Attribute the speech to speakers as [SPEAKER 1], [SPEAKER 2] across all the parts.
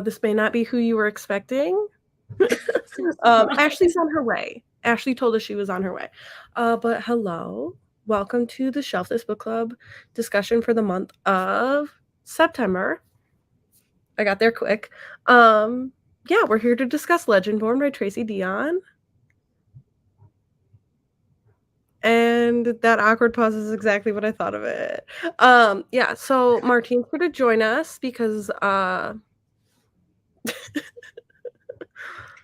[SPEAKER 1] This may not be who you were expecting. Ashley's on her way. Ashley told us she was on her way. But hello. Welcome to the Shelf This Book Club discussion for the month of September. I got there quick. Yeah, we're here to discuss Legendborn by Tracy Deonn. And that awkward pause is exactly what I thought of it. Yeah, so Martine's here to join us because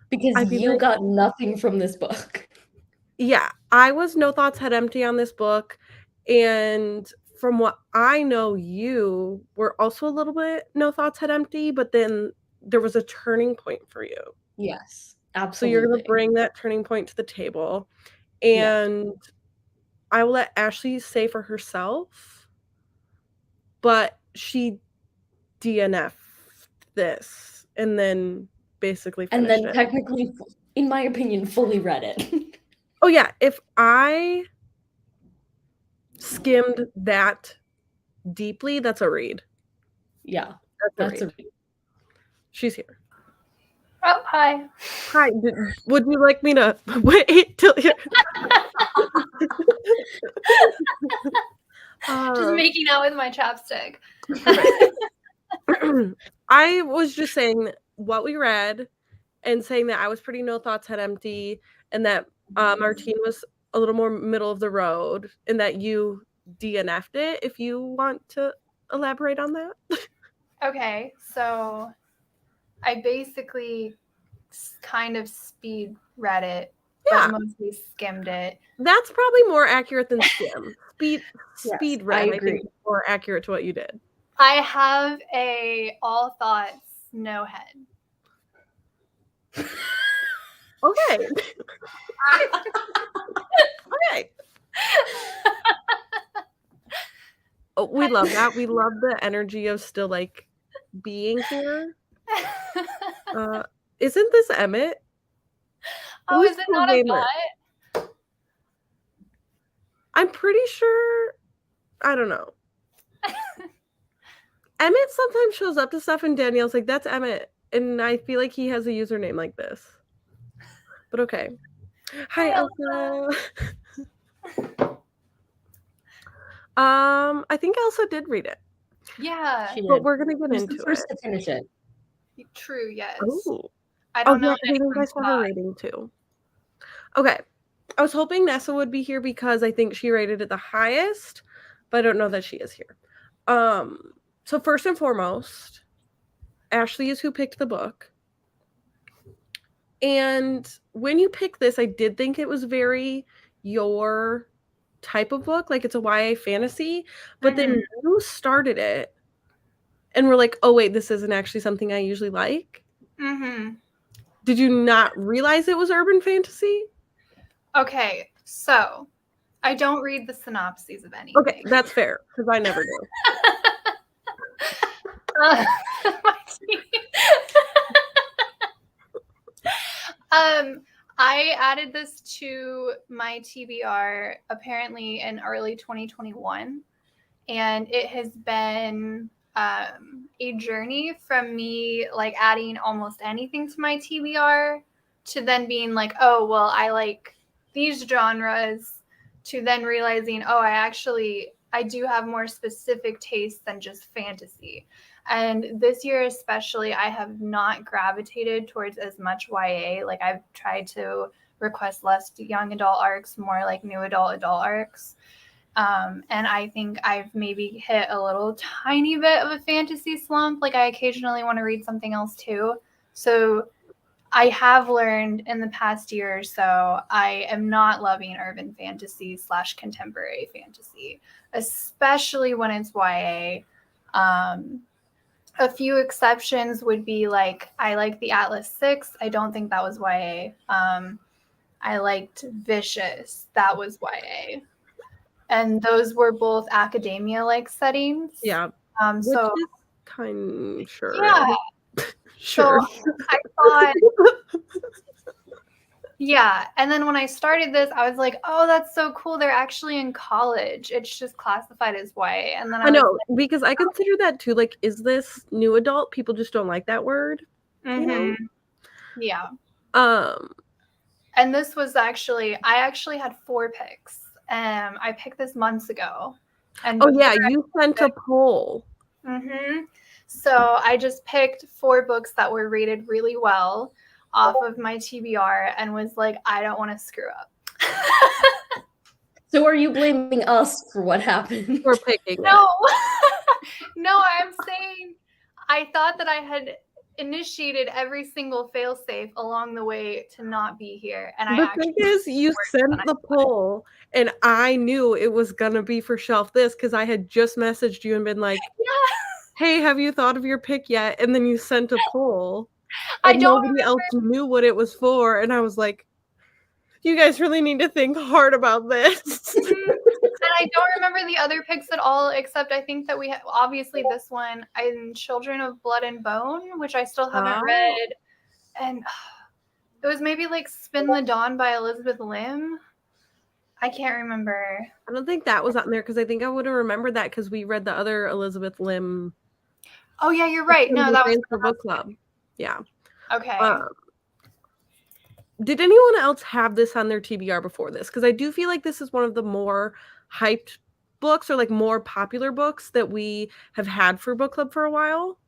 [SPEAKER 2] because you got nothing from this book.
[SPEAKER 1] Yeah, I was no thoughts head empty on this book, and from what I know, you were also a little bit no thoughts head empty, but then there was a turning point for you.
[SPEAKER 2] Yes,
[SPEAKER 1] So
[SPEAKER 2] absolutely.
[SPEAKER 1] you're going to bring that turning point to the table, and I will let Ashley say for herself, but she DNF'd this and then basically finished
[SPEAKER 2] and then technically, in my opinion, fully read it.
[SPEAKER 1] Oh yeah, if I skimmed that deeply, that's a read.
[SPEAKER 2] Yeah,
[SPEAKER 1] that's a read. She's here.
[SPEAKER 3] Oh, hi.
[SPEAKER 1] Hi. Would you like me to wait till you're...
[SPEAKER 3] Just making out with my chapstick.
[SPEAKER 1] I was just saying what we read and saying that I was pretty no thoughts head empty and that Martine was a little more middle of the road and that you DNF'd it. If you want to elaborate on that.
[SPEAKER 3] Okay, so I basically kind of speed read it, but mostly skimmed it.
[SPEAKER 1] That's probably more accurate than skim. Speed read,
[SPEAKER 2] I agree.
[SPEAKER 1] I think, is more accurate to what you did.
[SPEAKER 3] I have a all thoughts, no head.
[SPEAKER 1] Okay. Okay. Oh, we love that. We love the energy of still like being here. Isn't this Emmett?
[SPEAKER 3] Oh, is it not a bot?
[SPEAKER 1] I'm pretty sure. I don't know. Emmett sometimes shows up to stuff and Danielle's like, that's Emmett. And I feel like he has a username like this. But okay. Hi, Elsa. I think Elsa did read it.
[SPEAKER 3] Yeah.
[SPEAKER 1] But we're going to get into
[SPEAKER 2] it. First to finish it.
[SPEAKER 3] True, yes.
[SPEAKER 1] Ooh.
[SPEAKER 3] I don't know.
[SPEAKER 1] I think I saw her rating too. Okay. I was hoping Nessa would be here because I think she rated it the highest, but I don't know that she is here. So first and foremost, Ashley is who picked the book. And when you picked this, I did think it was very your type of book. Like it's a YA fantasy. But then you started it and were like, oh, wait, this isn't actually something I usually like.
[SPEAKER 3] Mm-hmm.
[SPEAKER 1] Did you not realize it was urban fantasy?
[SPEAKER 3] Okay, so I don't read the synopses of anything.
[SPEAKER 1] Okay, that's fair, because I never do.
[SPEAKER 3] I added this to my TBR apparently in early 2021, and it has been a journey from me like adding almost anything to my TBR to then being like, oh, well, I like these genres, to then realizing, oh, I do have more specific tastes than just fantasy. And this year especially, I have not gravitated towards as much YA. Like I've tried to request less young adult arcs, more like new adult arcs. And I think I've maybe hit a little tiny bit of a fantasy slump. Like I occasionally want to read something else too. So I have learned in the past year or so, I am not loving urban fantasy / contemporary fantasy, especially when it's YA. A few exceptions would be like, I like the Atlas 6. I don't think that was YA. I liked Vicious. That was YA. And those were both academia-like settings.
[SPEAKER 1] Yeah.
[SPEAKER 3] So
[SPEAKER 1] which is kind of sure.
[SPEAKER 3] Yeah.
[SPEAKER 1] Sure.
[SPEAKER 3] So I thought Yeah. And then when I started this, I was like, oh, that's so cool. They're actually in college. It's just classified as YA. And then
[SPEAKER 1] I
[SPEAKER 3] I was
[SPEAKER 1] know, because I consider that too. Like, is this new adult? People just don't like that word,
[SPEAKER 3] like,
[SPEAKER 1] you know?
[SPEAKER 3] yeah.
[SPEAKER 1] Um,
[SPEAKER 3] And this was I actually had 4 picks. I picked this months ago. And
[SPEAKER 1] oh yeah, you sent a poll.
[SPEAKER 3] So I just picked 4 books that were rated really well off of my TBR and was like, I don't want to screw up.
[SPEAKER 2] So are you blaming us for what happened?
[SPEAKER 1] For picking
[SPEAKER 3] No,
[SPEAKER 1] it.
[SPEAKER 3] no, I'm saying I thought that I had initiated every single failsafe along the way to not be here, and I
[SPEAKER 1] The
[SPEAKER 3] actually
[SPEAKER 1] thing is, you
[SPEAKER 3] worked
[SPEAKER 1] sent
[SPEAKER 3] on
[SPEAKER 1] the
[SPEAKER 3] it.
[SPEAKER 1] poll, and I knew it was gonna be for Shelf This because I had just messaged you and been like,
[SPEAKER 3] Yeah,
[SPEAKER 1] "Hey, have you thought of your pick yet?" And then you sent a poll,
[SPEAKER 3] I
[SPEAKER 1] and
[SPEAKER 3] don't
[SPEAKER 1] nobody else knew what it was for, and I was like, "You guys really need to think hard about this."
[SPEAKER 3] remember. And I don't remember the other picks at all, except I think that we had obviously this one and Children of Blood and Bone, which I still haven't
[SPEAKER 1] Oh.
[SPEAKER 3] read. And it was maybe like Spin the Dawn by Elizabeth Lim. I can't remember.
[SPEAKER 1] I don't think that was on there because I think I would have remembered that because we read the other Elizabeth Lim.
[SPEAKER 3] Oh yeah, you're right. No, that was
[SPEAKER 1] for book club. Yeah.
[SPEAKER 3] okay.
[SPEAKER 1] Did anyone else have this on their TBR before this? Because I do feel like this is one of the more hyped books or like more popular books that we have had for book club for a while.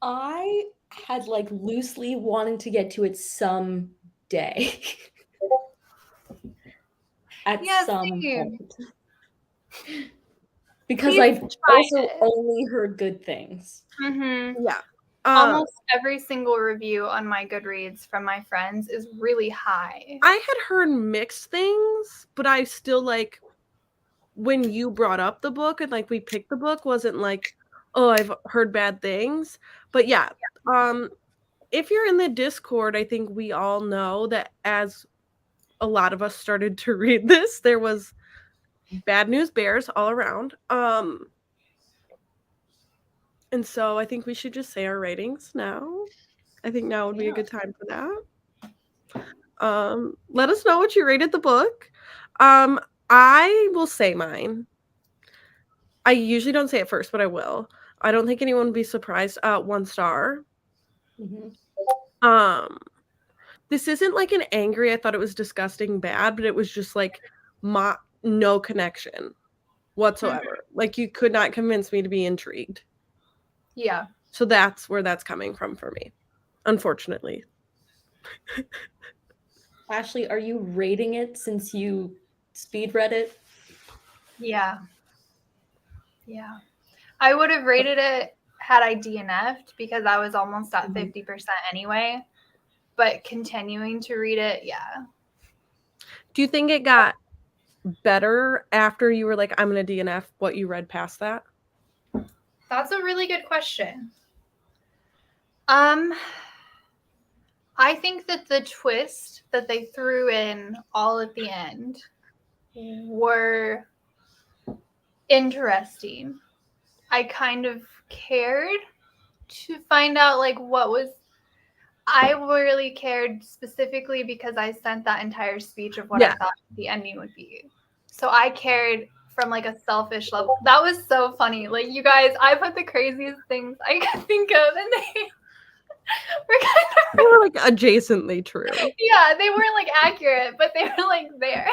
[SPEAKER 2] I had like loosely wanted to get to it some day. At some
[SPEAKER 3] Same.
[SPEAKER 2] point. Because
[SPEAKER 3] We've
[SPEAKER 2] I've
[SPEAKER 3] tried
[SPEAKER 2] also
[SPEAKER 3] it.
[SPEAKER 2] only heard good things.
[SPEAKER 1] Yeah.
[SPEAKER 3] Almost every single review on my Goodreads from my friends is really high.
[SPEAKER 1] I had heard mixed things, but I still like when you brought up the book and like we picked the book wasn't like, oh, I've heard bad things. But yeah, if you're in the Discord, I think we all know that as a lot of us started to read this, there was bad news bears all around. And so I think we should just say our ratings now. I think now would be a good time for that. Let us know what you rated the book. I will say mine. I usually don't say it first, but I will. I don't think anyone would be surprised. 1 star. This isn't like an angry, I thought it was disgusting bad, but it was just like no connection whatsoever. Like you could not convince me to be intrigued.
[SPEAKER 3] Yeah.
[SPEAKER 1] So that's where that's coming from for me, unfortunately.
[SPEAKER 2] Ashley, are you rating it since you speed read it?
[SPEAKER 3] Yeah. Yeah. I would have rated it had I DNF'd because I was almost at 50% anyway. But continuing to read it, yeah.
[SPEAKER 1] Do you think it got better after you were like, I'm going to DNF what you read past that?
[SPEAKER 3] That's a really good question. I think that the twist that they threw in all at the end were interesting. I kind of cared to find out like what was I really cared specifically because I sent that entire speech of what I thought the ending would be. So I cared from like a selfish level. That was so funny. Like you guys, I put the craziest things I could think of and
[SPEAKER 1] they were like adjacently true.
[SPEAKER 3] Yeah, they weren't like accurate, but they were like there.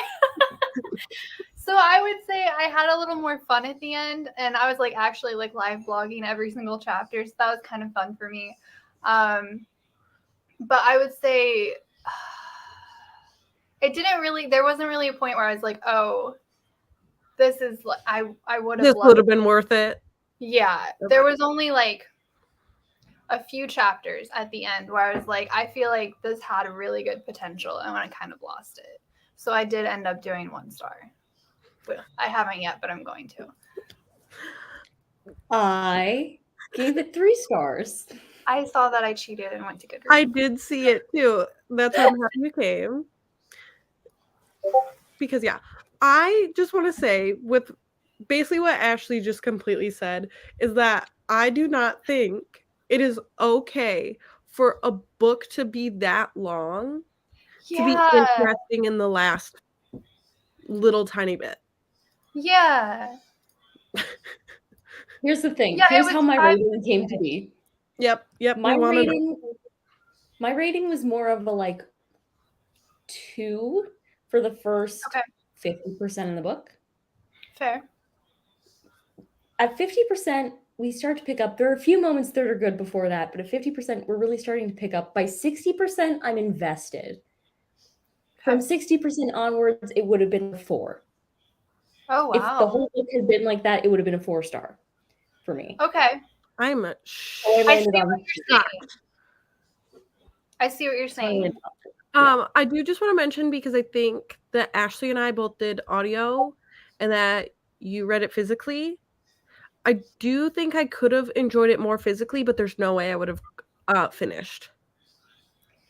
[SPEAKER 3] So I would say I had a little more fun at the end, and I was like actually like live blogging every single chapter, so that was kind of fun for me. But I would say there wasn't really a point where I was like, oh, this is I would have
[SPEAKER 1] this would have been worth it.
[SPEAKER 3] Yeah, there was only like a few chapters at the end where I was like, I feel like this had a really good potential, and I kind of lost it. So I did end up doing 1 star. Well, I haven't yet, but I'm going to.
[SPEAKER 2] I gave it 3 stars.
[SPEAKER 3] I saw that I cheated and went to Goodreads.
[SPEAKER 1] I did see it too. That's why I'm happy you came. Because yeah, I just want to say with basically what Ashley just completely said is that I do not think it is okay for a book to be that long to be
[SPEAKER 3] Yeah.
[SPEAKER 1] interesting in the last little tiny bit.
[SPEAKER 3] Yeah.
[SPEAKER 2] Here's the thing.
[SPEAKER 3] Yeah, it
[SPEAKER 2] Here's
[SPEAKER 3] was
[SPEAKER 2] how my
[SPEAKER 3] time-
[SPEAKER 2] rating came to be.
[SPEAKER 1] Yep.
[SPEAKER 2] My rating was more of a like 2 for the first
[SPEAKER 3] Okay.
[SPEAKER 2] 50% of the book.
[SPEAKER 3] Fair.
[SPEAKER 2] At 50%, we start to pick up. There are a few moments that are good before that, but at 50%, we're really starting to pick up. By 60%, I'm invested. From
[SPEAKER 3] Okay.
[SPEAKER 2] 60% onwards, it would have been a 4.
[SPEAKER 3] Oh wow.
[SPEAKER 2] If the whole book had been like that, it would have been a 4-star for me.
[SPEAKER 3] Okay.
[SPEAKER 1] I'm
[SPEAKER 2] So I
[SPEAKER 3] I see
[SPEAKER 2] landed
[SPEAKER 3] what
[SPEAKER 2] on
[SPEAKER 3] you're saying. I see what you're saying.
[SPEAKER 1] I do just want to mention, because I think that Ashley and I both did audio and that you read it physically. I do think I could have enjoyed it more physically, but there's no way I would have finished.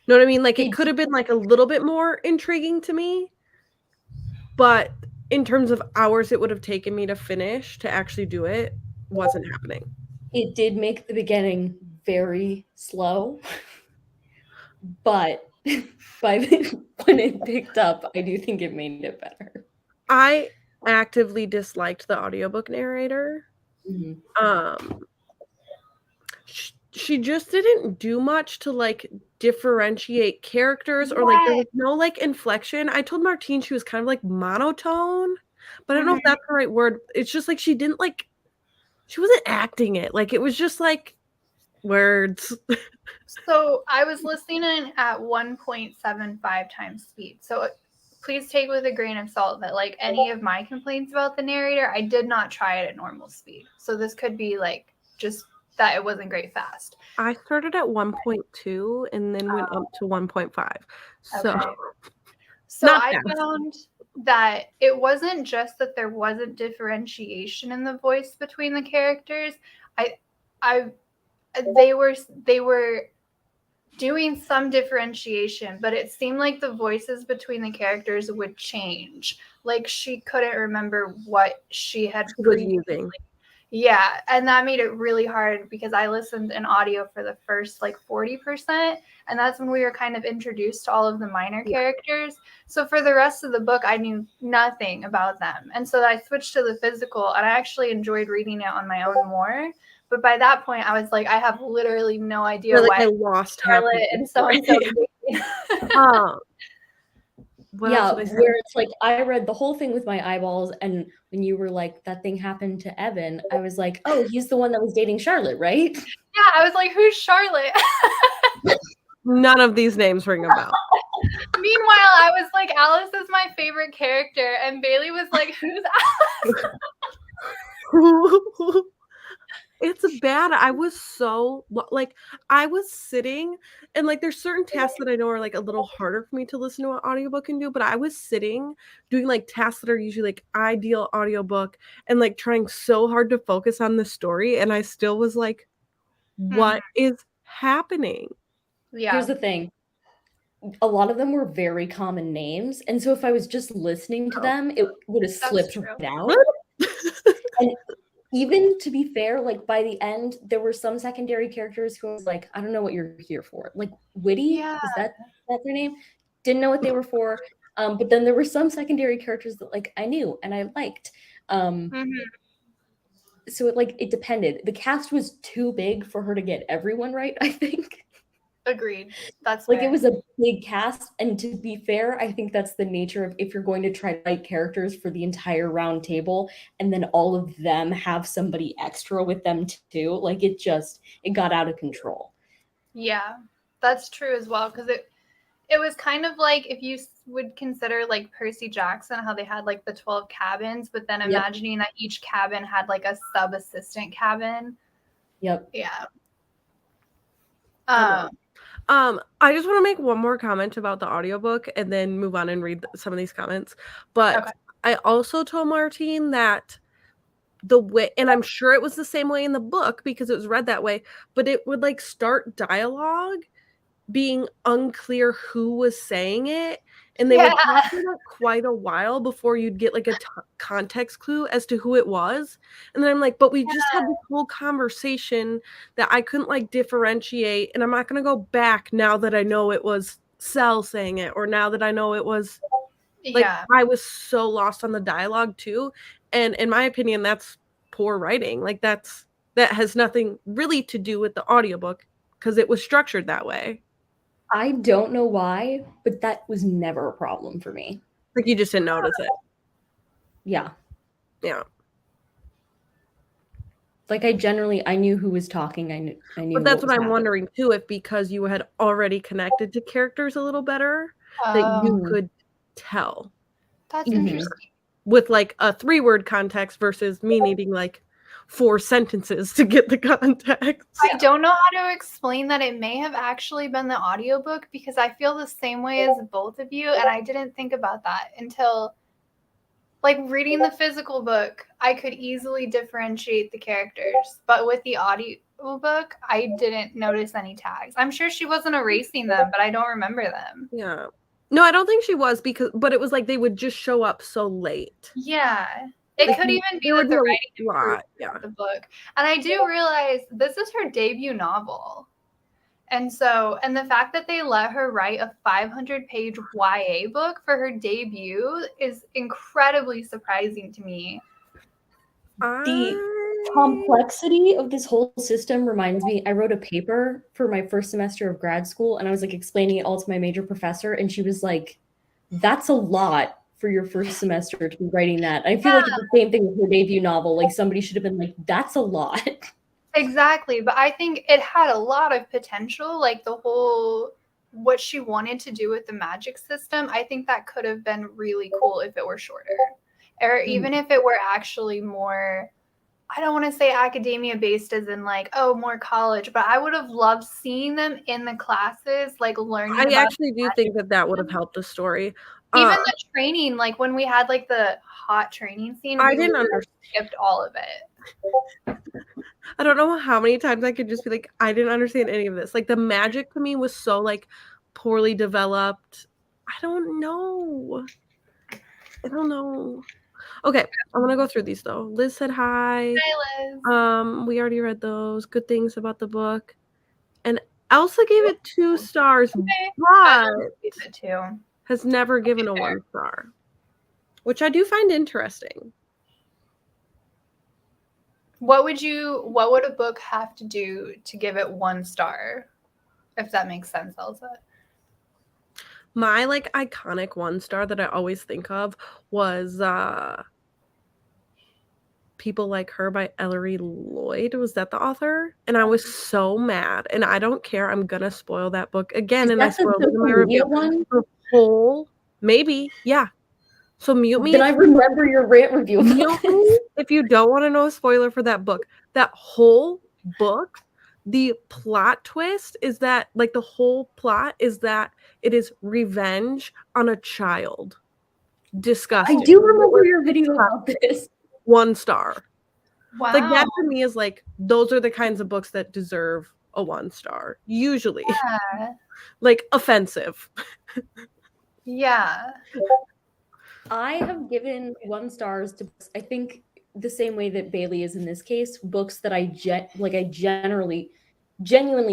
[SPEAKER 1] Know what I mean? Like, it could have been like a little bit more intriguing to me, but in terms of hours it would have taken me to finish, to actually do it, wasn't happening.
[SPEAKER 2] It did make the beginning very slow, but when it picked up, I do think it made it better.
[SPEAKER 1] I actively disliked the audiobook narrator. She just didn't do much to like differentiate characters, or like there was no like inflection. I told Martine she was kind of like monotone, but I don't know if that's the right word. It's just like she wasn't acting it. Like, it was just like words.
[SPEAKER 3] So I was listening at 1.75 times speed. So please take with a grain of salt that like any of my complaints about the narrator, I did not try it at normal speed. So this could be like just that it wasn't great fast.
[SPEAKER 1] I started at 1.2 and then went up to 1.5. So,
[SPEAKER 3] okay. So
[SPEAKER 1] not
[SPEAKER 3] I
[SPEAKER 1] fast.
[SPEAKER 3] found that it wasn't just that there wasn't differentiation in the voice between the characters. They were doing some differentiation, but it seemed like the voices between the characters would change. Like, she couldn't remember what she had
[SPEAKER 1] using.
[SPEAKER 3] Yeah, and that made it really hard because I listened in audio for the first like 40%, and that's when we were kind of introduced to all of the minor characters. So for the rest of the book, I knew nothing about them. And so I switched to the physical, and I actually enjoyed reading it on my own more. But by that point, I was like, I have literally no idea why
[SPEAKER 1] I lost
[SPEAKER 3] Charlotte and so-and-so.
[SPEAKER 2] Yeah, where it's like I read the whole thing with my eyeballs, and when you were like, that thing happened to Evan, I was like, oh, he's the one that was dating Charlotte, right?
[SPEAKER 3] Yeah, I was like, who's Charlotte?
[SPEAKER 1] None of these names ring a bell.
[SPEAKER 3] Meanwhile, I was like, Alice is my favorite character, and Bailey was like, who's Alice?
[SPEAKER 1] It's bad. I was so like, I was sitting and like there's certain tasks that I know are like a little harder for me to listen to an audiobook and do, but I was sitting doing like tasks that are usually like ideal audiobook and like trying so hard to focus on the story, and I still was like, what is happening?
[SPEAKER 2] Yeah. Here's the thing. A lot of them were very common names, and so if I was just listening to them, it would have slipped right out. And even to be fair, like by the end, there were some secondary characters who I was like, I don't know what you're here for. Like Witty, is that their name? Didn't know what they were for. But then there were some secondary characters that like I knew and I liked. So it depended. The cast was too big for her to get everyone right, I think.
[SPEAKER 3] Agreed. That's
[SPEAKER 2] like fair. It was a big cast, and to be fair, I think that's the nature of if you're going to try to write characters for the entire round table, and then all of them have somebody extra with them too. Like it got out of control.
[SPEAKER 3] Yeah, that's true as well, because it was kind of like if you would consider like Percy Jackson, how they had like the 12 cabins, but then imagining that each cabin had like a sub-assistant cabin.
[SPEAKER 2] Yep.
[SPEAKER 3] Yeah.
[SPEAKER 1] I just want to make one more comment about the audiobook and then move on and read some of these comments. But I also told Martine that the way, and I'm sure it was the same way in the book because it was read that way, but it would like start dialogue being unclear who was saying it, and they would talk for like quite a while before you'd get like a context clue as to who it was. And then I'm like, but we just had this whole conversation that I couldn't like differentiate, and I'm not going to go back now that I know it was Cell saying it, or now that I know it was like,
[SPEAKER 3] Yeah.
[SPEAKER 1] I was so lost on the dialogue too, and in my opinion, that's poor writing. Like, that has nothing really to do with the audiobook because it was structured that way.
[SPEAKER 2] I don't know why, but that was never a problem for me.
[SPEAKER 1] Like, you just didn't notice it.
[SPEAKER 2] Yeah.
[SPEAKER 1] Yeah.
[SPEAKER 2] Like, I knew who was talking. I knew
[SPEAKER 1] But that's
[SPEAKER 2] what
[SPEAKER 1] what
[SPEAKER 2] was
[SPEAKER 1] I'm
[SPEAKER 2] happening.
[SPEAKER 1] wondering too, if because you had already connected to characters a little better, that you
[SPEAKER 3] Oh,
[SPEAKER 1] could tell
[SPEAKER 3] that's
[SPEAKER 2] Mhm.
[SPEAKER 3] interesting.
[SPEAKER 1] with, like, a 3-word context versus me needing, like, 4 sentences to get the context.
[SPEAKER 3] I don't know how to explain that it may have actually been the audiobook because I feel the same way as both of you, and I didn't think about that until like reading the physical book. I could easily differentiate the characters, but with the audiobook, I didn't notice any tags. I'm sure she wasn't erasing them, but I don't remember them.
[SPEAKER 1] Yeah. No, I don't think she was but it was like they would just show up so late.
[SPEAKER 3] Yeah. It
[SPEAKER 1] Like,
[SPEAKER 3] could even be
[SPEAKER 1] there
[SPEAKER 3] that
[SPEAKER 1] would
[SPEAKER 3] the
[SPEAKER 1] be
[SPEAKER 3] writing
[SPEAKER 1] a
[SPEAKER 3] improved
[SPEAKER 1] lot, yeah.
[SPEAKER 3] throughout the book. And I do realize this is her debut novel. And the fact that they let her write a 500-page YA book for her debut is incredibly surprising to me.
[SPEAKER 2] The complexity of this whole system reminds me, I wrote a paper for my first semester of grad school, and I was like explaining it all to my major professor, and she was like, that's a lot for your first semester to be writing that. I feel like it's the same thing with her debut novel. Like, somebody should have been like, that's a lot.
[SPEAKER 3] Exactly, but I think it had a lot of potential, like the whole what she wanted to do with the magic system. I think that could have been really cool if it were shorter. Or even if it were actually more, I don't want to say academia based as in like, oh, more college, but I would have loved seeing them in the classes, like learning
[SPEAKER 1] I
[SPEAKER 3] about
[SPEAKER 1] actually do think that would have helped the story.
[SPEAKER 3] even the training, like when we had like the hot training scene,
[SPEAKER 1] I
[SPEAKER 3] we
[SPEAKER 1] didn't
[SPEAKER 3] literally skipped all of it.
[SPEAKER 1] I don't know how many times I could just be like, I didn't understand any of this. Like, the magic to me was so, like, poorly developed. I don't know. Okay, I'm gonna go through these though. Liz said hi.
[SPEAKER 3] Hi, Liz.
[SPEAKER 1] We already read those. Good things about the book. And Elsa gave it 2 stars,
[SPEAKER 3] Okay.
[SPEAKER 1] but
[SPEAKER 3] Gave it too.
[SPEAKER 1] has never given a 1 star, which I do find interesting.
[SPEAKER 3] What would a book have to do to give it 1 star? If that makes sense, Elsa.
[SPEAKER 1] My, like, iconic 1 star that I always think of was People Like Her by Ellery Lloyd. Was that the author? And I was so mad, and I don't care. I'm gonna spoil that book again,
[SPEAKER 2] Is
[SPEAKER 1] and I
[SPEAKER 2] that the
[SPEAKER 1] spoiled it in my
[SPEAKER 2] social media
[SPEAKER 1] review.
[SPEAKER 2] one?
[SPEAKER 1] The whole maybe, yeah. So mute me.
[SPEAKER 2] Then I remember your rant review about
[SPEAKER 1] Mute
[SPEAKER 2] this.
[SPEAKER 1] me if you don't want to know a spoiler for that book. That whole book, the plot twist is that, like, the whole plot is that it is revenge on a child. Disgusting.
[SPEAKER 2] I do remember your video about this.
[SPEAKER 1] 1 star.
[SPEAKER 3] Wow.
[SPEAKER 1] Like, that to me is like, those are the kinds of books that deserve a 1 star. Usually.
[SPEAKER 3] Yeah.
[SPEAKER 1] Like, offensive.
[SPEAKER 3] Yeah.
[SPEAKER 2] I have given 1 stars to books, I think the same way that Bailey is in this case, books that I genuinely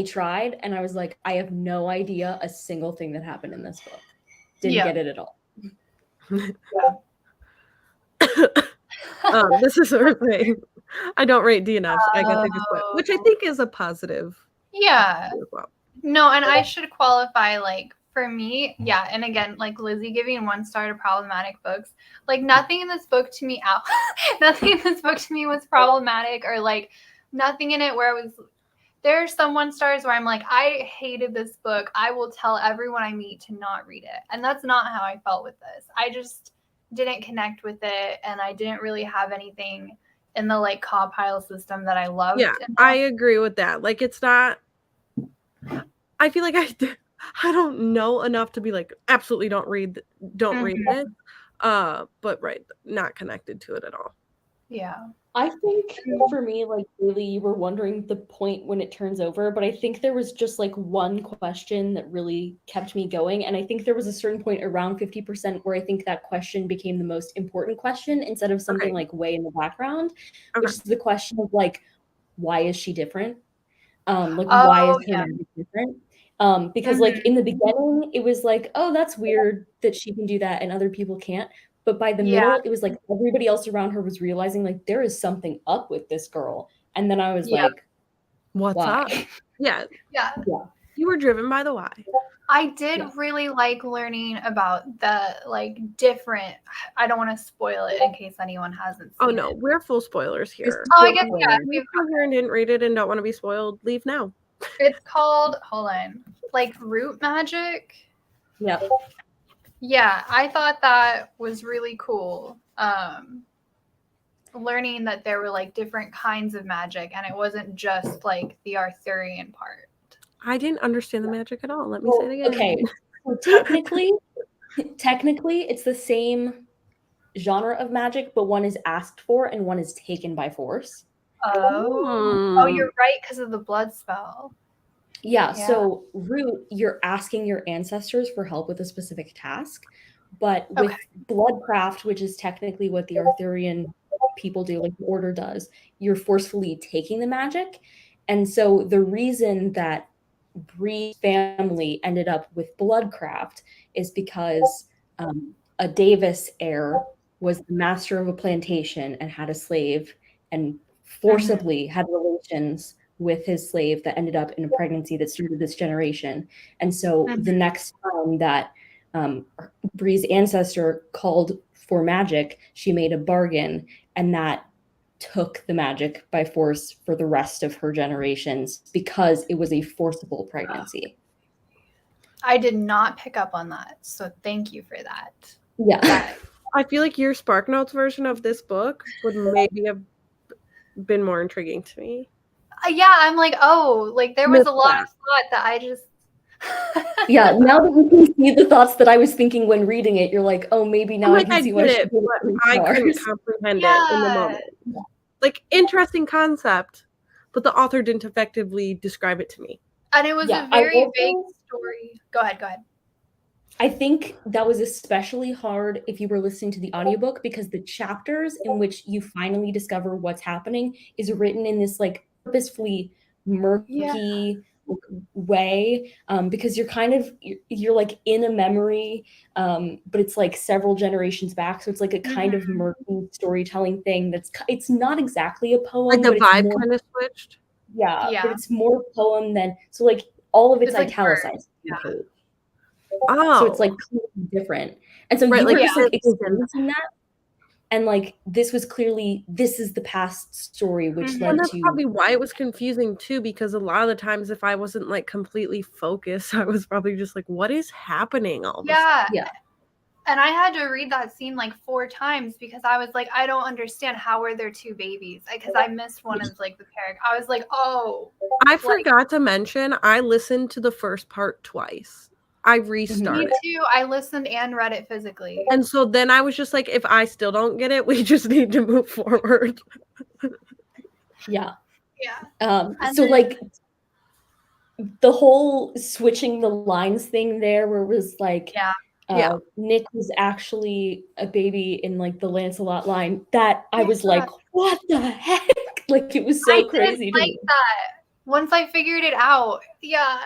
[SPEAKER 2] tried, and I was like, I have no idea a single thing that happened in this book. Didn't get it at all.
[SPEAKER 1] This is her thing. I don't rate DNFs. I guess I just quit, which I think is a positive.
[SPEAKER 3] Yeah.
[SPEAKER 1] As well.
[SPEAKER 3] No, and I should qualify, like, for me, yeah, and again, like Lizzie giving 1 star to problematic books, like nothing in this book to me nothing in this book to me was problematic, or like nothing in it where it was, there are some 1 stars where I'm like, I hated this book. I will tell everyone I meet to not read it. And that's not how I felt with this. I just didn't connect with it, and I didn't really have anything in the like CAW pile system that I loved.
[SPEAKER 1] Yeah, I agree with that. Like, it's not, I feel like I don't know enough to be like, absolutely don't read it. But right, not connected to it at all.
[SPEAKER 3] Yeah.
[SPEAKER 2] I think for me, like, really, you were wondering the point when it turns over, but I think there was just like 1 question that really kept me going. And I think there was a certain point around 50% where I think that question became the most important question instead of something like way in the background, which is the question of like, why is she different? Like, why is her magic different? Because like in the beginning, it was like, oh, that's weird that she can do that and other people can't. But by the middle, it was like everybody else around her was realizing like there is something up with this girl. And then I was like,
[SPEAKER 1] what's
[SPEAKER 2] why?
[SPEAKER 1] up? Yeah.
[SPEAKER 3] Yeah.
[SPEAKER 1] You were driven by the why.
[SPEAKER 3] I did really like learning about the like different. I don't want to spoil it in case anyone hasn't seen
[SPEAKER 1] Oh no, we're full spoilers here.
[SPEAKER 3] Oh, I guess
[SPEAKER 1] If you're here and didn't read it and don't want to be spoiled, leave now.
[SPEAKER 3] It's called, hold on, like root magic.
[SPEAKER 2] Yep.
[SPEAKER 3] Yeah, I thought that was really cool. Learning that there were like different kinds of magic and it wasn't just like the Arthurian part.
[SPEAKER 1] I didn't understand the magic at all. Let me say it again.
[SPEAKER 2] Okay. So technically, it's the same genre of magic, but one is asked for and one is taken by force.
[SPEAKER 3] Oh, you're right, because of the blood spell.
[SPEAKER 2] Yeah, so root, you're asking your ancestors for help with a specific task, but with bloodcraft, which is technically what the Arthurian people do, like the order does, you're forcefully taking the magic. And so the reason that Bree's family ended up with bloodcraft is because a Davis heir was the master of a plantation and had a slave and forcibly had relations with his slave that ended up in a pregnancy that started this generation. And so the next time that Bree's ancestor called for magic, she made a bargain, and that took the magic by force for the rest of her generations because it was a forcible pregnancy.
[SPEAKER 3] I did not pick up on that, so thank you for that.
[SPEAKER 2] Yeah.
[SPEAKER 1] I feel like your SparkNotes version of this book would maybe have been more intriguing to me.
[SPEAKER 3] Yeah, I'm like, oh, like there was a lot of thought that I just...
[SPEAKER 2] Yeah, now that you can see the thoughts that I was thinking when reading it, you're like, oh, maybe now I can see why she did
[SPEAKER 1] it, but I couldn't comprehend it in the moment. Yeah. Like, interesting concept, but the author didn't effectively describe it to me.
[SPEAKER 3] And it was a very vague story. Go ahead.
[SPEAKER 2] I think that was especially hard if you were listening to the audiobook, because the chapters in which you finally discover what's happening is written in this like purposefully murky way, because you're kind of you're like in a memory, but it's like several generations back, so it's like a kind of murky storytelling thing it's not exactly a poem,
[SPEAKER 1] like the vibe kind of switched.
[SPEAKER 2] Yeah, but it's more poem than, so like all of it's like italicized. So it's like completely different. And so you were just like experiencing that. And like this was clearly, this is the past story, which led
[SPEAKER 1] and that's
[SPEAKER 2] to
[SPEAKER 1] probably why it was confusing too, because a lot of the times if I wasn't like completely focused, I was probably just like, what is happening all of a sudden?
[SPEAKER 3] Yeah. And I had to read that scene like 4 times because I was like, I don't understand, how were there 2 babies? Because I missed one of like the paragraph. I was like, oh.
[SPEAKER 1] I forgot to mention, I listened to the first part twice. I restarted.
[SPEAKER 3] Me too. I listened and read it physically.
[SPEAKER 1] And so then I was just like, if I still don't get it, we just need to move forward.
[SPEAKER 2] Yeah.
[SPEAKER 3] Yeah.
[SPEAKER 2] So like the whole switching the lines thing there, where it was like, Nick was actually a baby in like the Lancelot line, that I was like, what the heck? Like it was so crazy to me.
[SPEAKER 3] That once I figured it out. Yeah.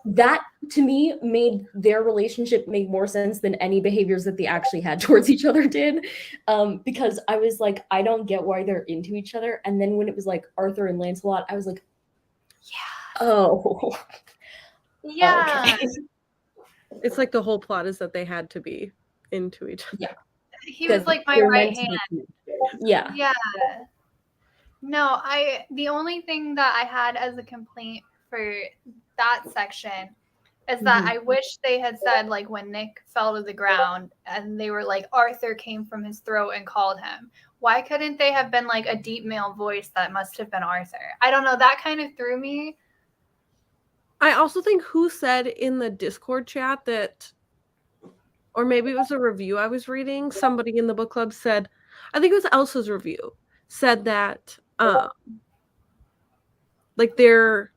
[SPEAKER 2] That to me made their relationship make more sense than any behaviors that they actually had towards each other did, because I was like, I don't get why they're into each other. And then when it was like Arthur and Lancelot, I was like, oh
[SPEAKER 3] yeah.
[SPEAKER 1] Okay. It's like the whole plot is that they had to be into each other.
[SPEAKER 2] Yeah.
[SPEAKER 3] He was like my right hand.
[SPEAKER 2] Yeah.
[SPEAKER 3] Yeah. No, the only thing that I had as a complaint for that section is that I wish they had said, like, when Nick fell to the ground and they were like, Arthur came from his throat and called him. Why couldn't they have been like a deep male voice that must have been Arthur? I don't know. That kind of threw me.
[SPEAKER 1] I also think who said in the Discord chat that, or maybe it was a review I was reading, somebody in the book club said, I think it was Elsa's review, said that like their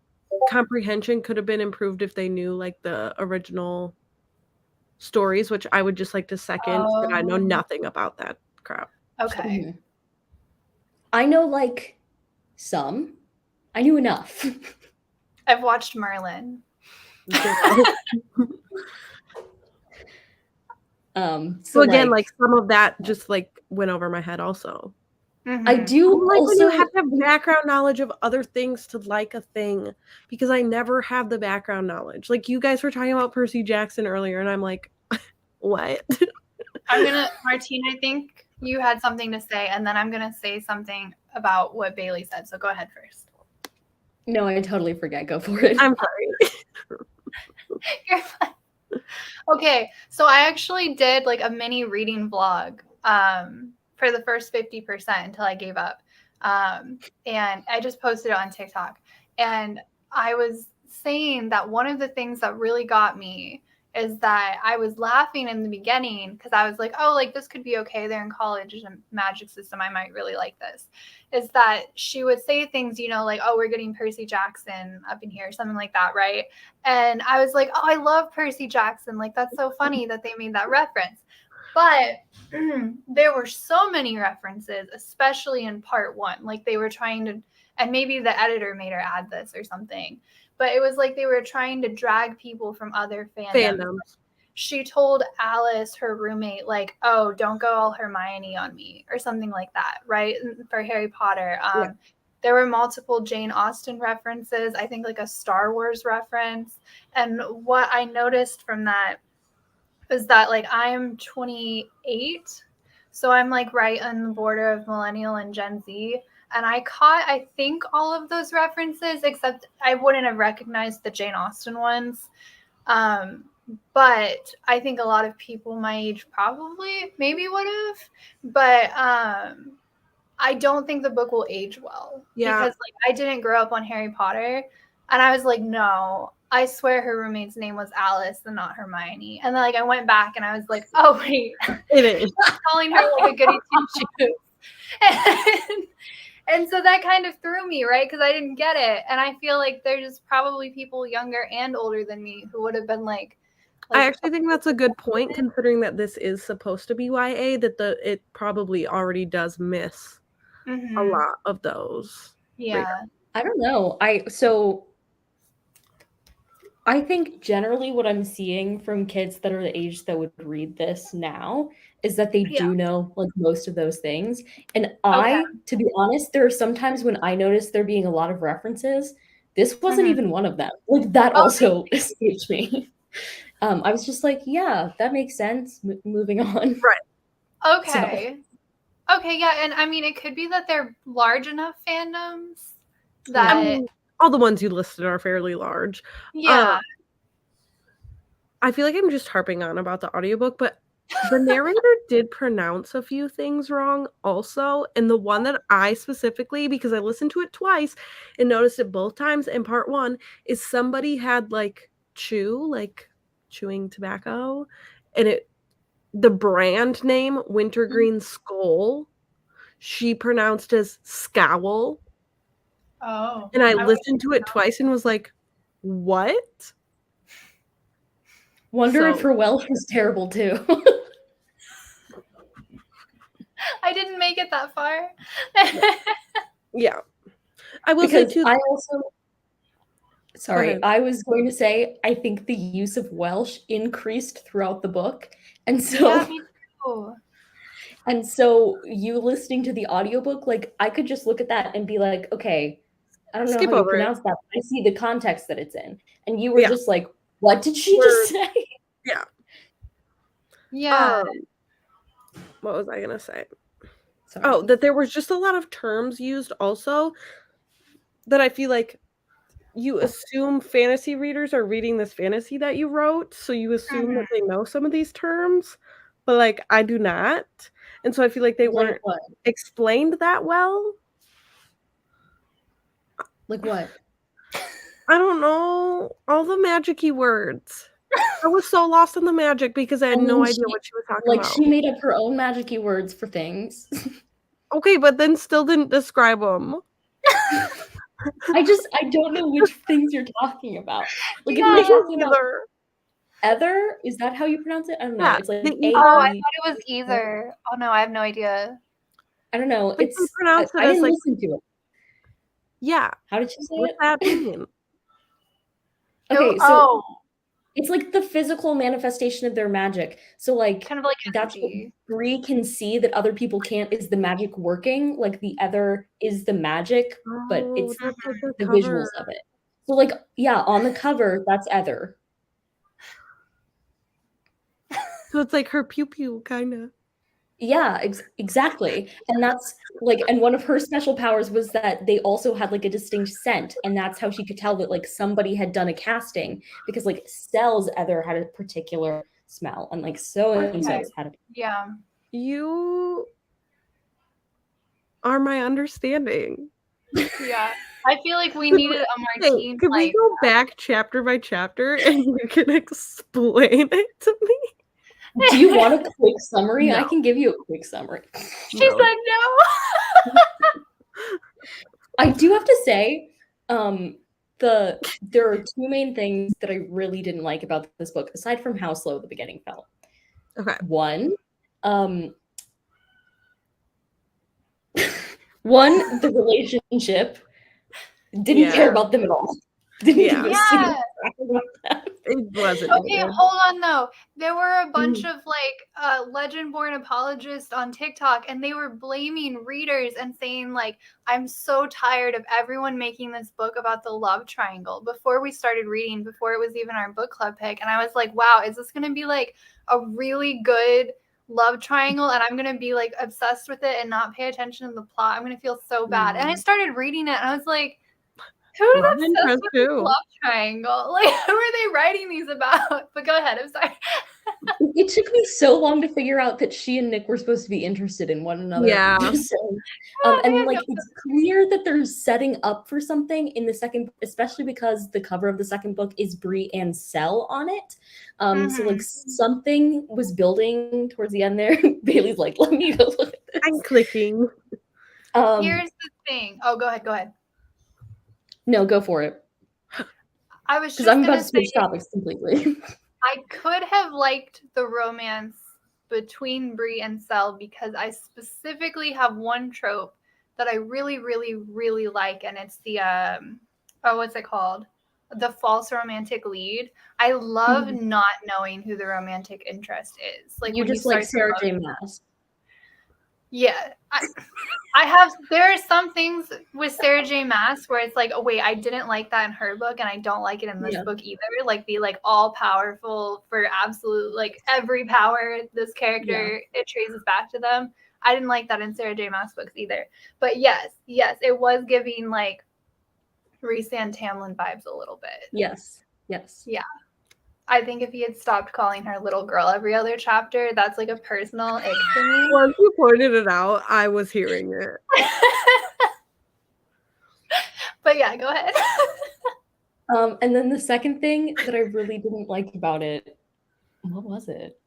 [SPEAKER 1] comprehension could have been improved if they knew like the original stories, which I would just like to second, but I know nothing about that crap.
[SPEAKER 3] Okay.
[SPEAKER 2] I know like some. I knew enough.
[SPEAKER 3] I've watched Merlin.
[SPEAKER 1] So again, like some of that just like went over my head also.
[SPEAKER 2] I do
[SPEAKER 1] like
[SPEAKER 2] also
[SPEAKER 1] when you have to have background knowledge of other things to like a thing, because I never have the background knowledge. Like you guys were talking about Percy Jackson earlier, and I'm like, what?
[SPEAKER 3] Martine, I think you had something to say, and then I'm gonna say something about what Bailey said. So go ahead first.
[SPEAKER 2] No, I totally forget. Go for it.
[SPEAKER 1] I'm sorry.
[SPEAKER 3] You're fine. Okay, so I actually did like a mini reading vlog for the first 50% until I gave up. And I just posted it on TikTok. And I was saying that one of the things that really got me is that I was laughing in the beginning because I was like, oh, like this could be okay. They're in college and magic system. I might really like this. Is that she would say things, you know, like, oh, we're getting Percy Jackson up in here, something like that, right? And I was like, oh, I love Percy Jackson. Like, that's so funny that they made that reference. But there were so many references, especially in part one. Like they were trying to, and maybe the editor made her add this or something, but it was like they were trying to drag people from other fandoms. She told Alice, her roommate, like, oh, don't go all Hermione on me or something like that, right? For Harry Potter. There were multiple Jane Austen references, I think like a Star Wars reference. And what I noticed from that is that like I'm 28, so I'm like right on the border of millennial and Gen Z. And I caught, I think, all of those references, except I wouldn't have recognized the Jane Austen ones. But I think a lot of people my age probably maybe would have. But I don't think the book will age well.
[SPEAKER 1] Yeah.
[SPEAKER 3] Because like I didn't grow up on Harry Potter. And I was like, no, I swear her roommate's name was Alice and not Hermione. And then like I went back and I was like, oh wait,
[SPEAKER 1] it is.
[SPEAKER 3] I'm calling her like a goody two shoes. And so that kind of threw me, right? Because I didn't get it. And I feel like there's probably people younger and older than me who would have been like
[SPEAKER 1] I actually think that's a good point, considering that this is supposed to be YA, that it probably already does miss a lot of those.
[SPEAKER 3] Yeah.
[SPEAKER 2] I don't know. I think generally what I'm seeing from kids that are the age that would read this now is that they do know like most of those things. And to be honest, there are sometimes when I notice there being a lot of references. This wasn't even one of them. Like that also escaped me. I was just like, yeah, that makes sense. Moving on.
[SPEAKER 3] Right. Okay. So. Okay, yeah. And I mean, it could be that they're large enough fandoms that...
[SPEAKER 1] I mean, all the ones you listed are fairly large.
[SPEAKER 3] Yeah.
[SPEAKER 1] I feel like I'm just harping on about the audiobook, but the narrator did pronounce a few things wrong also. And the one that I specifically, because I listened to it twice and noticed it both times in part one, is somebody had like chewing tobacco, and the brand name Wintergreen Skull, she pronounced as scowl.
[SPEAKER 3] Oh.
[SPEAKER 1] And I listened to it twice and was like, what?
[SPEAKER 2] Wondering for Welsh was terrible too.
[SPEAKER 3] I didn't make it that far.
[SPEAKER 1] Yeah. I will say too.
[SPEAKER 2] I was going to say, I think the use of Welsh increased throughout the book. And so,
[SPEAKER 3] yeah, me too.
[SPEAKER 2] And so you listening to the audiobook, like I could just look at that and be like, okay, I don't know how you pronounce that, but I see the context that it's in. And you were just like, what did she just say?
[SPEAKER 1] Yeah.
[SPEAKER 3] Yeah.
[SPEAKER 1] What was I going to say?
[SPEAKER 2] Sorry.
[SPEAKER 1] Oh, that there was just a lot of terms used also that I feel like you assume fantasy readers are reading this fantasy that you wrote, so you assume that they know some of these terms, but like I do not. And so I feel like they weren't explained that well.
[SPEAKER 2] Like what?
[SPEAKER 1] I don't know. All the magic-y words. I was so lost in the magic because I had no idea what she was talking about.
[SPEAKER 2] Like she made up her own magic-y words for things.
[SPEAKER 1] Okay, but then still didn't describe them.
[SPEAKER 2] I don't know which things you're talking about. Like
[SPEAKER 1] if you're talking about
[SPEAKER 2] Ether, is that how you pronounce it? I don't know.
[SPEAKER 1] Yeah,
[SPEAKER 2] It's like
[SPEAKER 3] I thought it was either. Oh no, I have no idea.
[SPEAKER 2] I don't know.
[SPEAKER 1] But
[SPEAKER 2] It's
[SPEAKER 1] pronounce it
[SPEAKER 2] I
[SPEAKER 1] as
[SPEAKER 2] didn't
[SPEAKER 1] like
[SPEAKER 2] listen to it.
[SPEAKER 1] Yeah.
[SPEAKER 2] How did she say
[SPEAKER 1] What's
[SPEAKER 2] it?
[SPEAKER 1] That mean?
[SPEAKER 2] Okay, so it's like the physical manifestation of their magic. So like
[SPEAKER 3] kind of like
[SPEAKER 2] that's what
[SPEAKER 3] energy.
[SPEAKER 2] Bree can see that other people can't, is the magic working. Like the other is the magic, but it's
[SPEAKER 1] that's like the
[SPEAKER 2] the
[SPEAKER 1] cover.
[SPEAKER 2] visuals of it. So like, yeah, on the cover, that's Ether.
[SPEAKER 1] So it's like her pew pew kind of.
[SPEAKER 2] Yeah, exactly. And that's like, and one of her special powers was that they also had like a distinct scent, and that's how she could tell that like somebody had done a casting, because like Cell's Ether had a particular smell, and like so and so's had a.
[SPEAKER 3] Yeah.
[SPEAKER 1] You are my understanding.
[SPEAKER 3] Yeah. I feel like we needed a Martine.
[SPEAKER 1] Can we go back chapter by chapter and you can explain it to me?
[SPEAKER 2] Do you want a quick summary?
[SPEAKER 1] No.
[SPEAKER 2] I can give you a quick summary.
[SPEAKER 3] She said no.
[SPEAKER 2] I do have to say, there are two main things that I really didn't like about this book, aside from how slow the beginning felt.
[SPEAKER 1] Okay.
[SPEAKER 2] One, the relationship. Didn't care about them at all. Didn't give a single crap about that.
[SPEAKER 1] It wasn't.
[SPEAKER 3] Okay, hold on though. There were a bunch
[SPEAKER 2] Mhm.
[SPEAKER 3] of like Legendborn apologists on TikTok, and they were blaming readers and saying like, I'm so tired of everyone making this book about the love triangle before we started reading, before it was even our book club pick. And I was like, wow, is this going to be like a really good love triangle and I'm going to be like obsessed with it and not pay attention to the plot? I'm going to feel so bad. And I started reading it and I was like, who is obsessed with the love triangle? Like, who are they writing these about? But go ahead, I'm sorry.
[SPEAKER 2] It took me so long to figure out that she and Nick were supposed to be interested in one another.
[SPEAKER 1] Yeah.
[SPEAKER 2] And like it's clear that they're setting up for something in the second, especially because the cover of the second book is Bree and Cell on it. So like something was building towards the end there. Bailey's like, let me go look at this.
[SPEAKER 1] I'm clicking.
[SPEAKER 3] Here's the thing. Oh, go ahead.
[SPEAKER 2] No, go for it.
[SPEAKER 3] I was
[SPEAKER 2] because I'm about to switch topics completely.
[SPEAKER 3] I could have liked the romance between Bree and Cell because I specifically have one trope that I really, really, really like, and it's the what's it called? The false romantic lead. I love not knowing who the romantic interest is. Like
[SPEAKER 2] you just like Sarah J. Maas.
[SPEAKER 3] Yeah, there are some things with Sarah J. Maas where it's like, oh wait, I didn't like that in her book and I don't like it in this book either. Like the like all powerful for absolute like every power this character it traces back to them. I didn't like that in Sarah J. Maas books either. But yes, it was giving like Rhys-Ann Tamlin vibes a little bit.
[SPEAKER 2] Yes.
[SPEAKER 3] Yeah. I think if he had stopped calling her little girl every other chapter, that's like a personal ick for me.
[SPEAKER 1] Once you pointed it out, I was hearing it.
[SPEAKER 3] But yeah, go ahead.
[SPEAKER 2] And then the second thing that I really didn't like about it, what was it?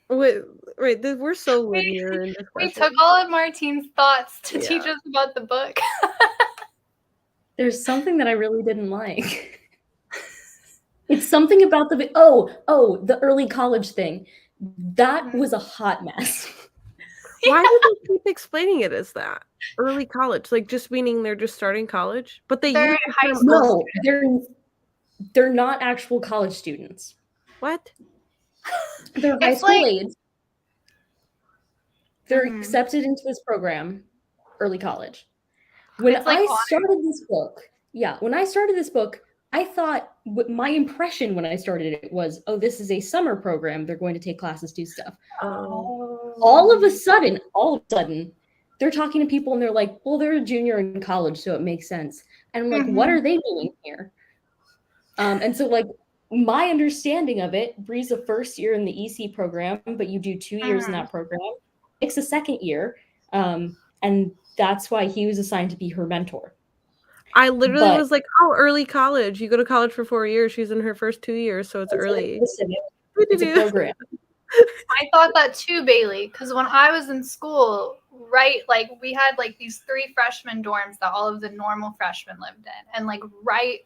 [SPEAKER 1] Wait, we're so linear in discussion.
[SPEAKER 3] We took all of Martine's thoughts to teach us about the book.
[SPEAKER 2] There's something that I really didn't like. It's something about the the early college thing. That was a hot mess.
[SPEAKER 1] Why do they keep explaining it as that? Early college, like just meaning they're just starting college, but they're
[SPEAKER 2] high school. No, they're not actual college students.
[SPEAKER 1] What?
[SPEAKER 2] They're high school age. They're accepted into this program, early college. When I started this book, I thought my impression when I started it was, oh, this is a summer program. They're going to take classes, do stuff. All of a sudden, they're talking to people and they're like, well, they're a junior in college, so it makes sense. And I'm like, what are they doing here? And so like my understanding of it, Bree's a first year in the EC program, but you do 2 years in that program. It's a second year. And that's why he was assigned to be her mentor.
[SPEAKER 1] I literally was like, oh, early college. You go to college for 4 years. She's in her first 2 years, so it's early.
[SPEAKER 2] It's a program.
[SPEAKER 3] I thought that too, Bailey, because when I was in school, right, like we had like these 3 freshman dorms that all of the normal freshmen lived in. And like right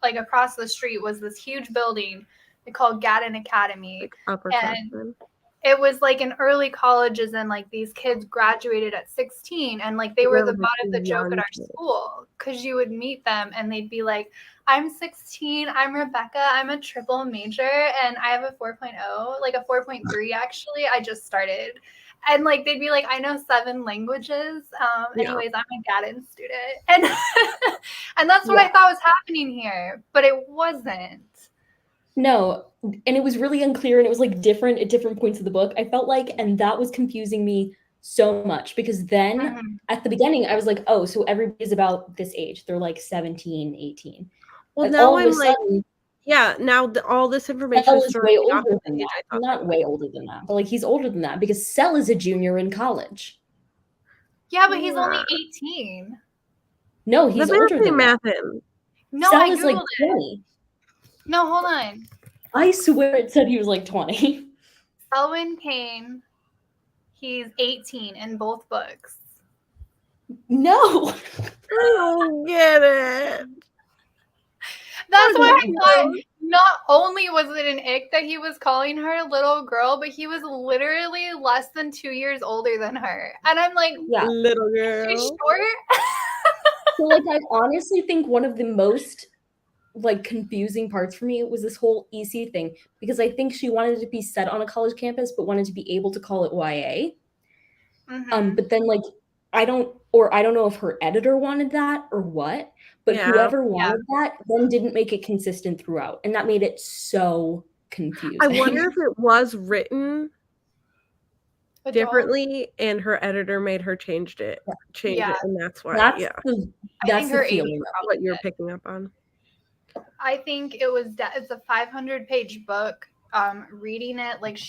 [SPEAKER 3] like across the street was this huge building they called Gatton Academy.
[SPEAKER 1] Like upper freshman.
[SPEAKER 3] it was like in early colleges and like these kids graduated at 16 and like they were the butt of the joke at our school because you would meet them and they'd be like, I'm 16, I'm Rebecca, I'm a triple major and I have a 4.0, like a 4.3 actually. I just started. And like they'd be like, I know 7 languages. Anyways, I'm a Gaddon student. And and that's what I thought was happening here, but it wasn't.
[SPEAKER 2] No, and it was really unclear and it was like different at different points of the book. I felt like, and that was confusing me so much because then at the beginning I was like, oh, so everybody's about this age. They're like 17, 18.
[SPEAKER 1] Well,
[SPEAKER 2] and
[SPEAKER 1] now
[SPEAKER 2] all
[SPEAKER 1] I'm
[SPEAKER 2] of a sudden,
[SPEAKER 1] yeah, now all this information
[SPEAKER 2] Cell
[SPEAKER 1] is
[SPEAKER 2] is way older than that. Not way older than that, but like he's older than that because Cell is a junior in college.
[SPEAKER 3] Yeah, but he's only 18.
[SPEAKER 2] No, he's older than that.
[SPEAKER 3] No,
[SPEAKER 2] Cell
[SPEAKER 3] I
[SPEAKER 2] is like
[SPEAKER 3] Googled
[SPEAKER 2] 20.
[SPEAKER 3] No, hold on.
[SPEAKER 2] I swear it said he was like 20.
[SPEAKER 3] Selwyn Kane, he's 18 in both books.
[SPEAKER 2] No.
[SPEAKER 1] I don't get it.
[SPEAKER 3] That's why I thought not only was it an ick that he was calling her a little girl, but he was literally less than 2 years older than her. And I'm like,
[SPEAKER 2] yeah,
[SPEAKER 1] little girl.
[SPEAKER 3] She's short.
[SPEAKER 2] So like I honestly think one of the most like confusing parts for me was this whole EC thing because I think she wanted to be set on a college campus but wanted to be able to call it YA. But then like I don't know if her editor wanted that or what, but whoever wanted that then didn't make it consistent throughout, and that made it so confusing.
[SPEAKER 1] I wonder if it was written differently and her editor made her change it, and that's why.
[SPEAKER 2] That's the feeling
[SPEAKER 1] what you're picking up on.
[SPEAKER 3] I think it's a 500-page book. Reading it, like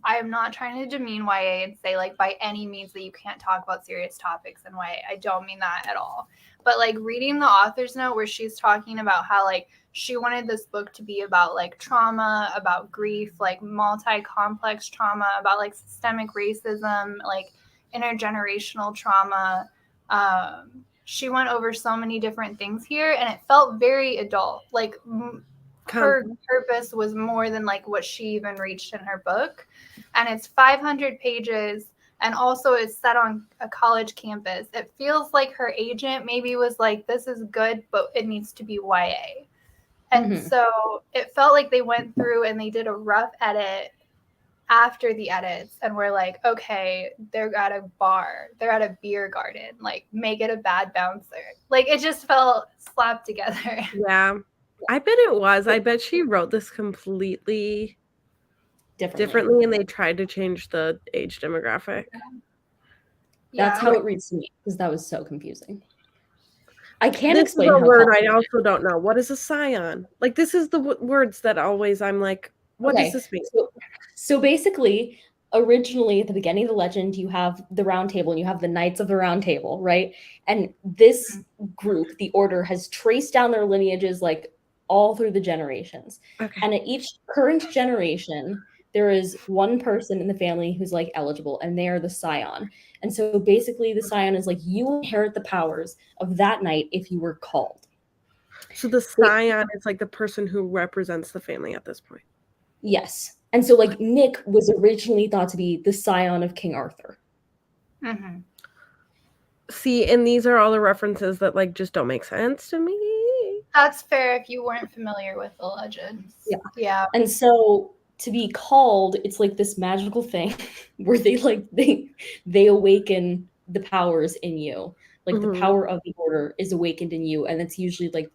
[SPEAKER 3] I am not trying to demean YA and say like by any means that you can't talk about serious topics in YA. I don't mean that at all. But like reading the author's note where she's talking about how like she wanted this book to be about like trauma, about grief, like multi-complex trauma, about like systemic racism, like intergenerational trauma. She went over so many different things here and it felt very adult. Like her purpose was more than like what she even reached in her book. And it's 500 pages and also it's set on a college campus. It feels like her agent maybe was like, this is good, but it needs to be YA. And so it felt like they went through and they did a rough edit after the edits and we're like, okay, they're at a bar, they're at a beer garden, like make it a bad bouncer. Like it just felt slapped together.
[SPEAKER 1] Yeah, I bet it was. I bet she wrote this completely differently and they tried to change the age demographic.
[SPEAKER 2] That's how it reads to me because that was so confusing. I can't
[SPEAKER 1] this
[SPEAKER 2] explain
[SPEAKER 1] is a
[SPEAKER 2] how
[SPEAKER 1] word I also don't know. What is a scion? Like this is the words that always I'm like, what does this mean?
[SPEAKER 2] So basically, originally at the beginning of the legend, you have the round table and you have the Knights of the Round Table, right? And this group, the order, has traced down their lineages like all through the generations.
[SPEAKER 1] Okay.
[SPEAKER 2] And at each current generation, there is one person in the family who's like eligible, and they are the scion. And so basically the scion is like, you inherit the powers of that knight if you were called.
[SPEAKER 1] So the scion is like the person who represents the family at this point.
[SPEAKER 2] Yes. And so like Nick was originally thought to be the scion of King Arthur.
[SPEAKER 3] Mm-hmm.
[SPEAKER 1] See, and these are all the references that like just don't make sense to me.
[SPEAKER 3] That's fair if you weren't familiar with the legends. Yeah.
[SPEAKER 2] And so to be called, it's like this magical thing where they awaken the powers in you. Like the power of the order is awakened in you, and it's usually like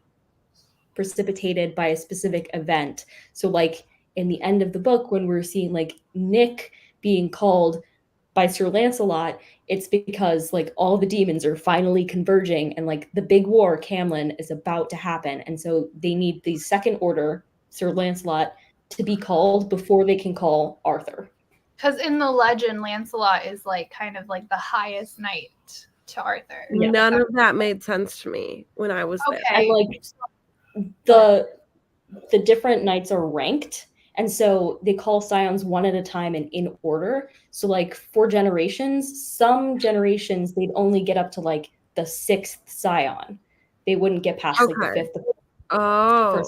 [SPEAKER 2] precipitated by a specific event. So like in the end of the book, when we're seeing like Nick being called by Sir Lancelot, it's because like all the demons are finally converging and like the big war, Camlin, is about to happen. And so they need the second order, Sir Lancelot, to be called before they can call Arthur.
[SPEAKER 3] Because in the legend, Lancelot is like kind of like the highest knight to Arthur.
[SPEAKER 1] None of that made sense to me when I was there.
[SPEAKER 2] And like the different knights are ranked, and so they call scions one at a time and in order. So like for generations, some generations they'd only get up to like the 6th scion. They wouldn't get past like the 5th.
[SPEAKER 1] Oh.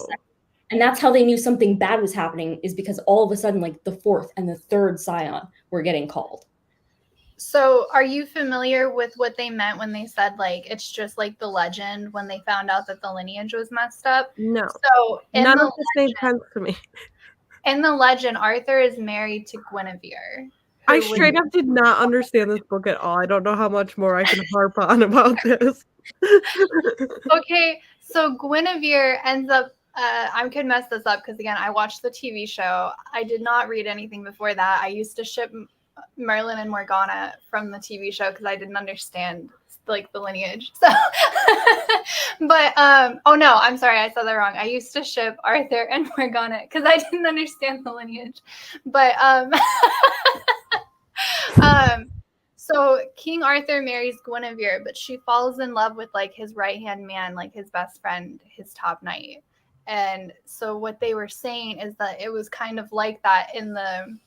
[SPEAKER 2] And that's how they knew something bad was happening, is because all of a sudden, like, the fourth and the third scion were getting called.
[SPEAKER 3] So are you familiar with what they meant when they said, like, it's just like the legend when they found out that the lineage was messed up?
[SPEAKER 1] No.
[SPEAKER 3] So
[SPEAKER 1] none of this made sense to me.
[SPEAKER 3] In the legend, Arthur is married to Guinevere.
[SPEAKER 1] I straight up did not understand this book at all. I don't know how much more I can harp on about this.
[SPEAKER 3] Okay, so Guinevere ends up, I could mess this up because, again, I watched the TV show. I did not read anything before that. I used to ship Merlin and Morgana from the TV show because I didn't understand, like, the lineage. So, but, oh no, I'm sorry, I said that wrong. I used to ship Arthur and Morgana because I didn't understand the lineage. But, so King Arthur marries Guinevere, but she falls in love with, like, his right-hand man, like his best friend, his top knight. And so what they were saying is that it was kind of like that in the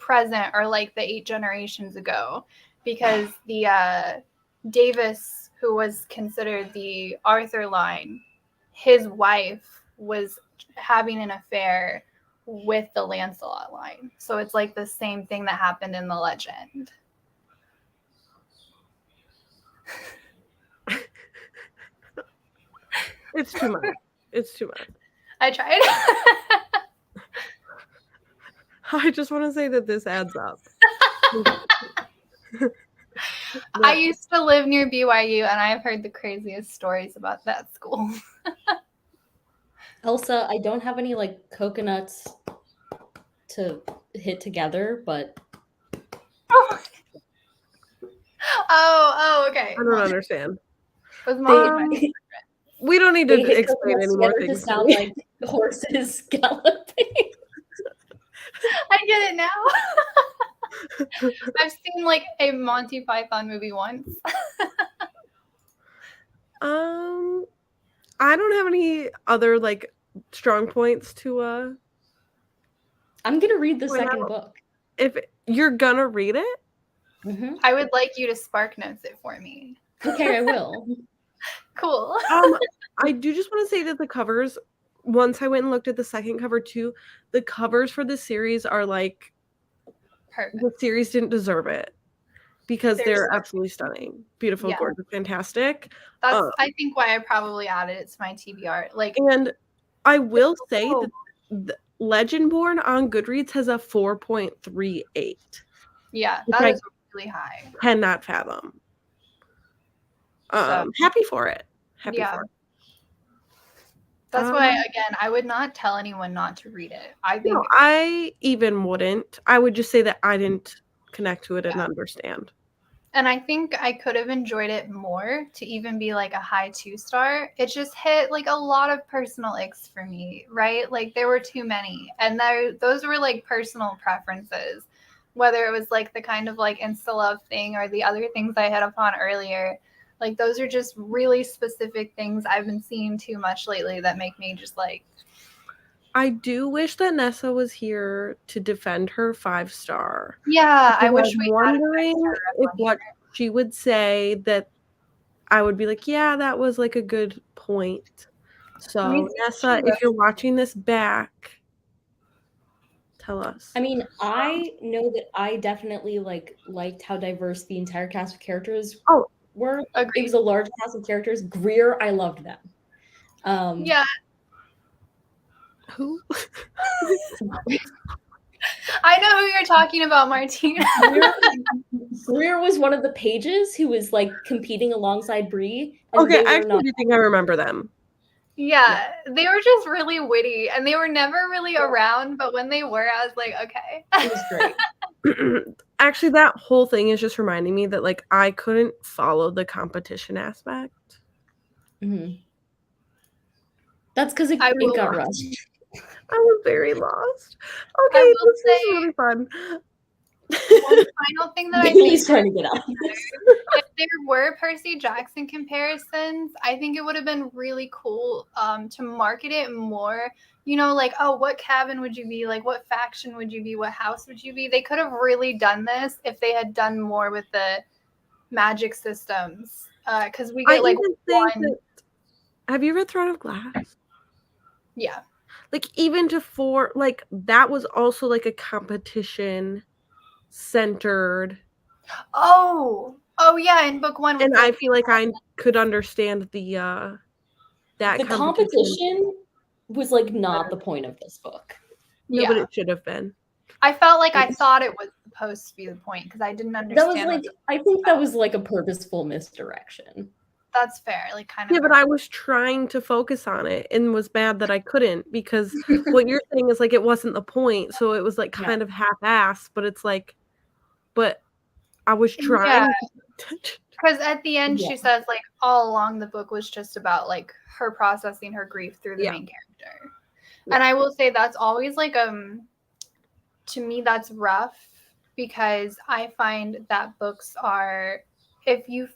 [SPEAKER 3] present, or like the 8 generations ago, because the Davis, who was considered the Arthur line, his wife was having an affair with the Lancelot line. So it's like the same thing that happened in the legend.
[SPEAKER 1] It's too much. It's too much.
[SPEAKER 3] I tried.
[SPEAKER 1] I just want to say that this adds up.
[SPEAKER 3] I used to live near BYU, and I've heard the craziest stories about that school.
[SPEAKER 2] Elsa, I don't have any, like, coconuts to hit together, but
[SPEAKER 3] Oh, okay.
[SPEAKER 1] I don't understand.
[SPEAKER 3] We
[SPEAKER 1] don't need to explain any more things.
[SPEAKER 2] To sound like horses galloping.
[SPEAKER 3] I get it now. I've seen, like, a Monty Python movie once.
[SPEAKER 1] I don't have any other, like, strong points to
[SPEAKER 2] I'm gonna read the second book.
[SPEAKER 1] If you're gonna read it,
[SPEAKER 3] I would like you to spark notes it for me.
[SPEAKER 2] Okay, I will.
[SPEAKER 3] Cool.
[SPEAKER 1] I do just want to say that the covers, once I went and looked at the second cover too, the covers for the series are like,
[SPEAKER 3] perfect.
[SPEAKER 1] The series didn't deserve it because they're absolutely stunning, beautiful, gorgeous, fantastic.
[SPEAKER 3] That's I think why I probably added it to my TBR. Like,
[SPEAKER 1] and I will say that the Legendborn on Goodreads has a 4.38.
[SPEAKER 3] Yeah, that is really high.
[SPEAKER 1] Cannot fathom. Happy for it. Happy for it.
[SPEAKER 3] That's why, again, I would not tell anyone not to read it. I think
[SPEAKER 1] I even wouldn't. I would just say that I didn't connect to it and understand.
[SPEAKER 3] And I think I could have enjoyed it more to even be like a high 2-star. It just hit like a lot of personal icks for me, right? Like there were too many. And those were like personal preferences, whether it was like the kind of like insta-love thing or the other things I hit upon earlier. Like those are just really specific things I've been seeing too much lately that make me just like.
[SPEAKER 1] I do wish that Nessa was here to defend her 5-star.
[SPEAKER 3] Yeah, I wish we
[SPEAKER 1] had wondering if what she would say, that I would be like, yeah, that was like a good point. So Nessa, if you're watching this back, tell us.
[SPEAKER 2] I mean, I know that I definitely liked how diverse the entire cast of characters were. Agreed. It was a large cast of characters. Greer, I loved them.
[SPEAKER 3] Yeah.
[SPEAKER 1] Who?
[SPEAKER 3] I know who you're talking about, Martina.
[SPEAKER 2] Greer was one of the pages who was like competing alongside Bree.
[SPEAKER 1] Okay, I actually think I remember them.
[SPEAKER 3] Yeah, they were just really witty, and they were never really around, but when they were, I was like, okay.
[SPEAKER 2] It was great.
[SPEAKER 1] Actually, that whole thing is just reminding me that like I couldn't follow the competition aspect.
[SPEAKER 2] Mm-hmm. That's because it got rushed.
[SPEAKER 1] I was very lost. Okay, this was really fun.
[SPEAKER 3] One final thing that I think
[SPEAKER 2] he's trying to get out.
[SPEAKER 3] If there were Percy Jackson comparisons, I think it would have been really cool to market it more. You know, like, oh, what cabin would you be? Like, what faction would you be? What house would you be? They could have really done this if they had done more with the magic systems. Because we get like one.
[SPEAKER 1] Have you read Throne of Glass?
[SPEAKER 3] Yeah.
[SPEAKER 1] like even like that was also like a competition centered.
[SPEAKER 3] Oh yeah, in book 1 with
[SPEAKER 1] And I feel like I could understand that
[SPEAKER 2] The competition was like not the point of this book.
[SPEAKER 1] No, but it should have been.
[SPEAKER 3] I felt like I thought it was supposed to be the point because I didn't understand.
[SPEAKER 2] That was like, I think that was like a purposeful misdirection.
[SPEAKER 3] That's fair, like kind of.
[SPEAKER 1] Yeah, but I was trying to focus on it and was mad that I couldn't because what you're saying is like it wasn't the point, so it was like kind of half-assed, but it's like, but I was trying.
[SPEAKER 3] Because at the end she says like all along the book was just about like her processing her grief through the main character. And I will say that's always like to me that's rough because I find that books are, if you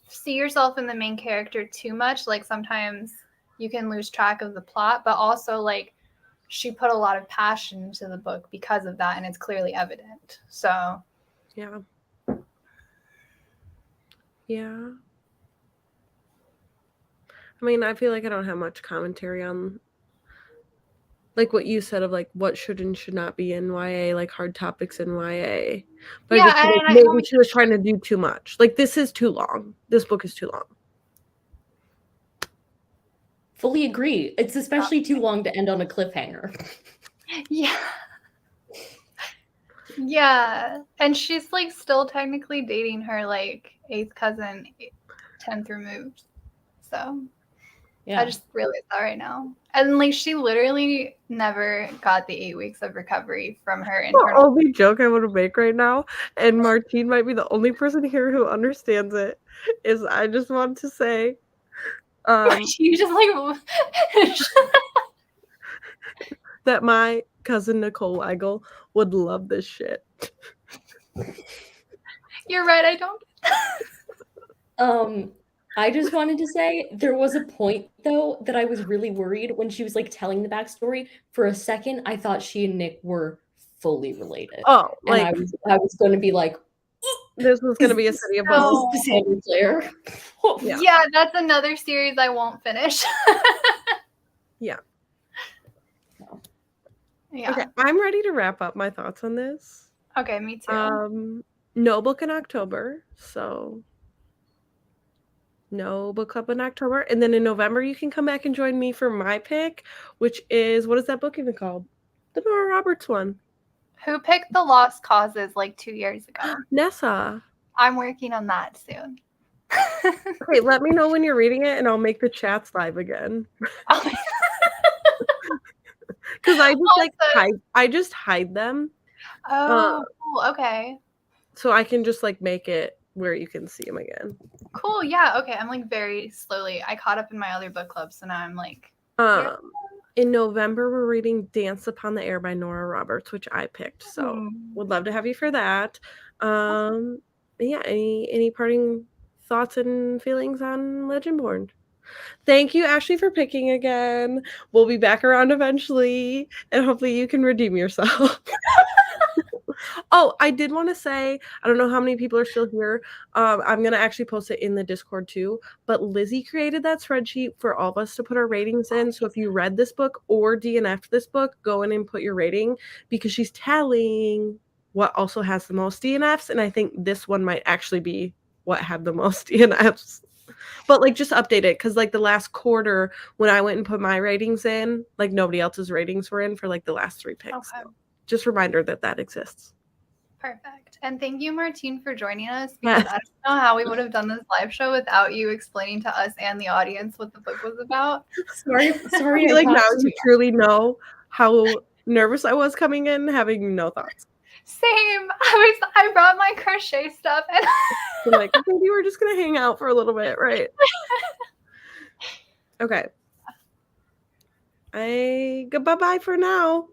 [SPEAKER 3] see yourself in the main character too much, like sometimes you can lose track of the plot, but also like she put a lot of passion into the book because of that and it's clearly evident. So
[SPEAKER 1] yeah. I mean, I feel like I don't have much commentary on like what you said of like what should and should not be in YA, like hard topics in YA. But I just feel like maybe she was trying to do too much. Like this is too long. This book is too long.
[SPEAKER 2] Fully agree. It's especially too long to end on a cliffhanger.
[SPEAKER 3] Yeah. And she's like still technically dating her like 8th cousin, 10th removed. So I just realized that right now. And like she literally never got the 8 weeks of recovery from her internal.
[SPEAKER 1] The only joke I want to make right now, and Martine might be the only person here who understands it, is I just want to say
[SPEAKER 3] you just like
[SPEAKER 1] that my cousin Nicole Weigel would love this shit.
[SPEAKER 3] You're right, I don't.
[SPEAKER 2] I just wanted to say there was a point though that I was really worried when she was like telling the backstory. For a second, I thought she and Nick were fully related.
[SPEAKER 1] Oh, like
[SPEAKER 2] and I was going to be like,
[SPEAKER 1] this was going to be a City of Bones.
[SPEAKER 2] Cassandra Clare.
[SPEAKER 3] Yeah, that's another series I won't finish.
[SPEAKER 1] Yeah. Okay, I'm ready to wrap up my thoughts on this.
[SPEAKER 3] Okay, me too.
[SPEAKER 1] No book in October, so no book club in October. And then in November, you can come back and join me for my pick, which is, what is that book even called? The Nora Roberts one.
[SPEAKER 3] Who picked The Lost Causes like 2 years ago?
[SPEAKER 1] Nessa.
[SPEAKER 3] I'm working on that soon.
[SPEAKER 1] Okay, let me know when you're reading it and I'll make the chats live again. Because I just hide them.
[SPEAKER 3] Oh, cool. Okay.
[SPEAKER 1] So I can just like make it where you can see them again.
[SPEAKER 3] Cool. Yeah. Okay. I'm like very slowly. I caught up in my other book club, so now I'm like.
[SPEAKER 1] In November, we're reading Dance Upon the Air by Nora Roberts, which I picked. So would love to have you for that. Yeah. Any parting thoughts and feelings on Legendborn? Thank you, Ashley, for picking again. We'll be back around eventually, and hopefully you can redeem yourself. Oh, I did want to say, I don't know how many people are still here. I'm going to actually post it in the Discord too, but Lizzie created that spreadsheet for all of us to put our ratings in. So if you read this book or DNF'd this book, go in and put your rating because she's telling what also has the most DNFs. And I think this one might actually be what had the most DNFs. But like just update it because like the last quarter when I went and put my ratings in, like nobody else's ratings were in for like the last 3 picks.
[SPEAKER 3] Okay.
[SPEAKER 1] So just reminder that exists.
[SPEAKER 3] Perfect. And thank you, Martine, for joining us because I don't know how we would have done this live show without you explaining to us and the audience what the book was about.
[SPEAKER 2] Sorry.
[SPEAKER 1] Like now you truly know how nervous I was coming in, having no thoughts.
[SPEAKER 3] Same. I brought my crochet stuff and
[SPEAKER 1] I'm like, maybe we're just gonna hang out for a little bit, right? Okay. Goodbye for now.